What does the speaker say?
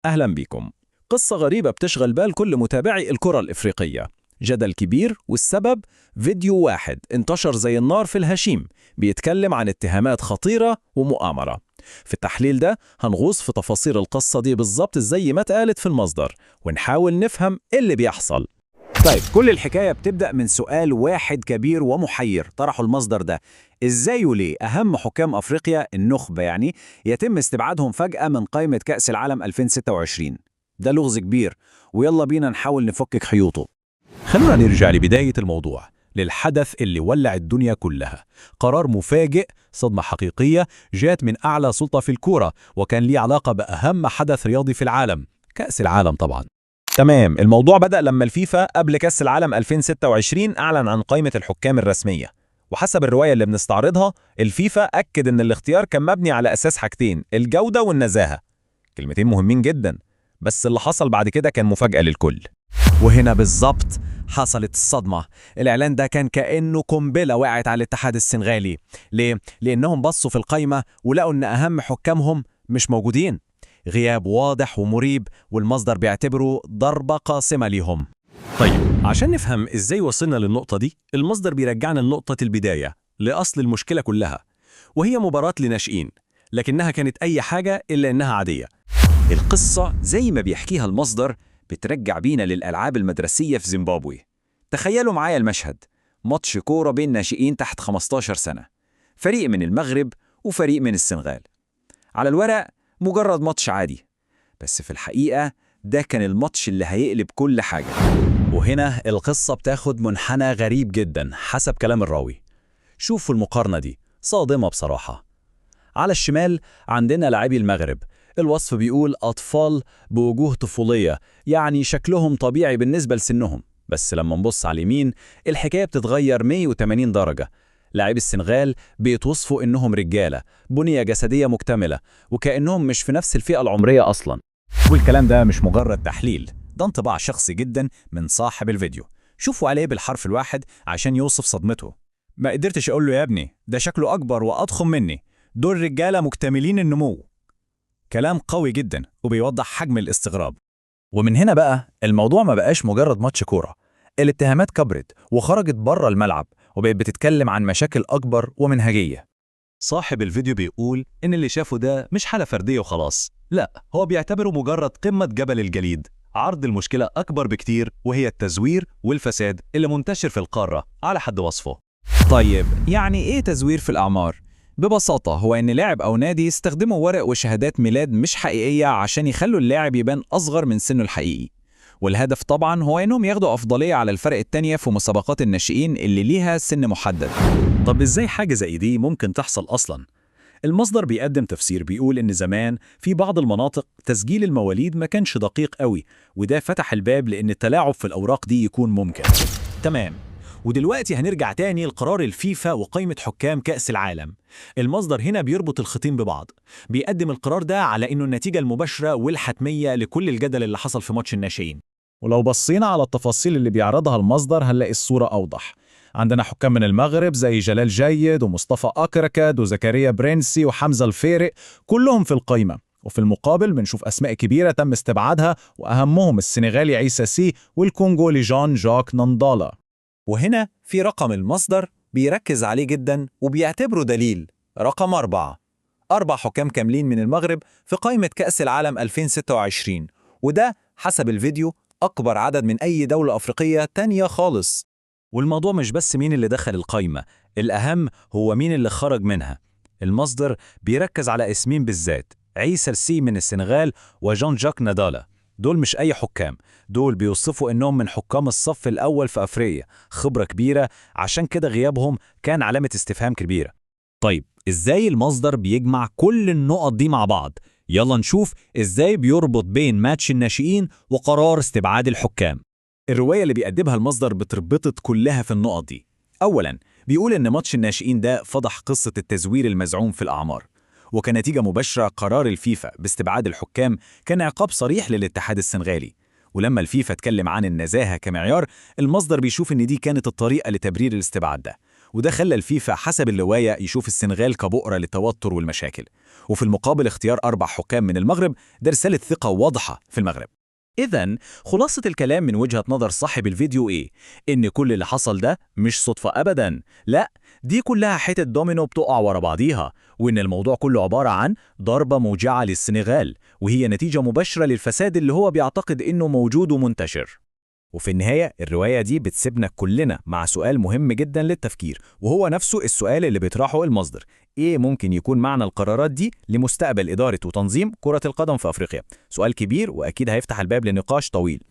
أهلا بكم. قصة غريبة بتشغل بال كل متابعي الكرة الإفريقية. جدل كبير، والسبب فيديو واحد انتشر زي النار في الهشيم بيتكلم عن اتهامات خطيرة ومؤامرة. في التحليل ده هنغوص في تفاصيل القصة دي بالظبط زي ما اتقالت في المصدر، ونحاول نفهم إيه اللي بيحصل. طيب، كل الحكاية بتبدأ من سؤال واحد كبير ومحير طرحه المصدر ده: إزاي وليه أهم حكام أفريقيا النخبة يتم استبعادهم فجأة من قائمة كأس العالم 2026؟ ده لغز كبير، ويلا بينا نحاول نفكك خيوطه. خلونا نرجع لبداية الموضوع، للحدث اللي ولع الدنيا كلها. قرار مفاجئ، صدمة حقيقية جات من أعلى سلطة في الكورة، وكان ليه علاقة بأهم حدث رياضي في العالم، كأس العالم طبعا. تمام، الموضوع بدأ لما الفيفا قبل كأس العالم 2026 أعلن عن قائمة الحكام الرسمية. وحسب الرواية اللي بنستعرضها، الفيفا أكد إن الاختيار كان مبني على أساس حاجتين: الجودة والنزاهة. كلمتين مهمين جدا، بس اللي حصل بعد كده كان مفاجأة للكل. وهنا بالظبط حصلت الصدمة. الإعلان ده كان كأنه قنبلة وقعت على الاتحاد السنغالي. ليه؟ لأنهم بصوا في القائمة ولقوا إن أهم حكامهم مش موجودين. غياب واضح ومريب، والمصدر بيعتبره ضربة قاصمة ليهم. طيب، عشان نفهم إزاي وصلنا للنقطة دي، المصدر بيرجعنا لنقطة البداية، لأصل المشكلة كلها، وهي مباراة لناشئين، لكنها كانت أي حاجة إلا إنها عادية. القصة زي ما بيحكيها المصدر بترجع بينا للألعاب المدرسية في زيمبابوي. تخيلوا معايا المشهد: ماتش كورة بين ناشئين تحت 15 سنة، فريق من المغرب وفريق من السنغال. على الورق مجرد ماتش عادي، بس في الحقيقة ده كان الماتش اللي هيقلب كل حاجة. وهنا القصة بتاخد منحنى غريب جدا حسب كلام الراوي. شوفوا المقارنة دي، صادمة بصراحة. على الشمال عندنا لاعبي المغرب، الوصف بيقول أطفال بوجوه طفولية، يعني شكلهم طبيعي بالنسبة لسنهم. بس لما نبص على اليمين الحكاية بتتغير 180 درجة. لاعبي السنغال بيتوصفوا إنهم رجالة، بنية جسدية مكتملة، وكأنهم مش في نفس الفئة العمرية أصلا. والكلام ده مش مجرد تحليل، ده انطباع شخصي جدا من صاحب الفيديو. شوفوا عليه بالحرف الواحد عشان يوصف صدمته. ما قدرتش أقول له يا ابني ده شكله أكبر وأضخم مني، دول رجالة مكتملين النمو. كلام قوي جدا وبيوضح حجم الاستغراب. ومن هنا بقى الموضوع ما بقاش مجرد ماتش كورة. الاتهامات كبرت وخرجت بره الملعب، وبقت بتتكلم عن مشاكل أكبر ومنهجية. صاحب الفيديو بيقول إن اللي شافه ده مش حالة فردية وخلاص، لا، هو بيعتبره مجرد قمة جبل الجليد. عرض المشكلة أكبر بكتير، وهي التزوير والفساد اللي منتشر في القارة على حد وصفه. طيب، يعني إيه تزوير في الأعمار؟ ببساطة هو إن لاعب أو نادي يستخدموا ورق وشهادات ميلاد مش حقيقية عشان يخلوا اللاعب يبان أصغر من سنه الحقيقي. والهدف طبعا هو إنهم ياخدوا أفضلية على الفرق التانية في مسابقات الناشئين اللي ليها سن محدد. طب إزاي حاجة زي دي ممكن تحصل أصلاً؟ المصدر بيقدم تفسير بيقول إن زمان في بعض المناطق تسجيل المواليد ما كانش دقيق قوي، وده فتح الباب لأن التلاعب في الأوراق دي يكون ممكن. تمام. ودلوقتي هنرجع تاني لقرار الفيفا وقائمة حكام كأس العالم. المصدر هنا بيربط الخطين ببعض، بيقدم القرار ده على إنه النتيجة المباشرة والحتمية لكل الجدل اللي حصل في ماتش الناشئين. ولو بصينا على التفاصيل اللي بيعرضها المصدر هنلاقي الصورة أوضح. عندنا حكام من المغرب زي جلال جيد ومصطفى أكركد وزكريا برنسي وحمزة الفارق، كلهم في القائمة. وفي المقابل بنشوف أسماء كبيرة تم استبعادها، وأهمهم السنغالي عيسى سي والكونغولي جان جاك ناندالا. وهنا في رقم المصدر بيركز عليه جدا وبيعتبره دليل: رقم 4 حكام كاملين من المغرب في قائمة كأس العالم 2026، وده حسب الفيديو أكبر عدد من أي دولة أفريقية تانية خالص. والموضوع مش بس مين اللي دخل القائمة، الأهم هو مين اللي خرج منها. المصدر بيركز على اسمين بالذات: عيسى السي من السنغال وجان جاك نادالا. دول مش أي حكام، دول بيوصفوا إنهم من حكام الصف الأول في أفريقيا، خبرة كبيرة، عشان كده غيابهم كان علامة استفهام كبيرة. طيب، إزاي المصدر بيجمع كل النقط دي مع بعض؟ يلا نشوف إزاي بيربط بين ماتش الناشئين وقرار استبعاد الحكام. الرواية اللي بيقدمها المصدر بتربطت كلها في النقط دي. أولاً بيقول إن ماتش الناشئين ده فضح قصة التزوير المزعوم في الأعمار، وكنتيجة مباشرة قرار الفيفا باستبعاد الحكام كان عقاب صريح للاتحاد السنغالي. ولما الفيفا اتكلم عن النزاهة كمعيار، المصدر بيشوف إن دي كانت الطريقة لتبرير الاستبعاد ده. وده خلى الفيفا حسب الرواية يشوف السنغال كبؤرة للتوتر والمشاكل، وفي المقابل اختيار 4 حكام من المغرب ده رسالة ثقة واضحة في المغرب. إذن خلاصة الكلام من وجهة نظر صاحب الفيديو إيه؟ إن كل اللي حصل ده مش صدفة أبداً، لا، دي كلها حتة دومينو بتقع ورا بعضيها، وإن الموضوع كله عبارة عن ضربة موجعة للسنغال، وهي نتيجة مباشرة للفساد اللي هو بيعتقد إنه موجود ومنتشر. وفي النهاية الرواية دي بتسيبنا كلنا مع سؤال مهم جدا للتفكير، وهو نفسه السؤال اللي بيطرحه المصدر: إيه ممكن يكون معنى القرارات دي لمستقبل إدارة وتنظيم كرة القدم في أفريقيا؟ سؤال كبير وأكيد هيفتح الباب لنقاش طويل.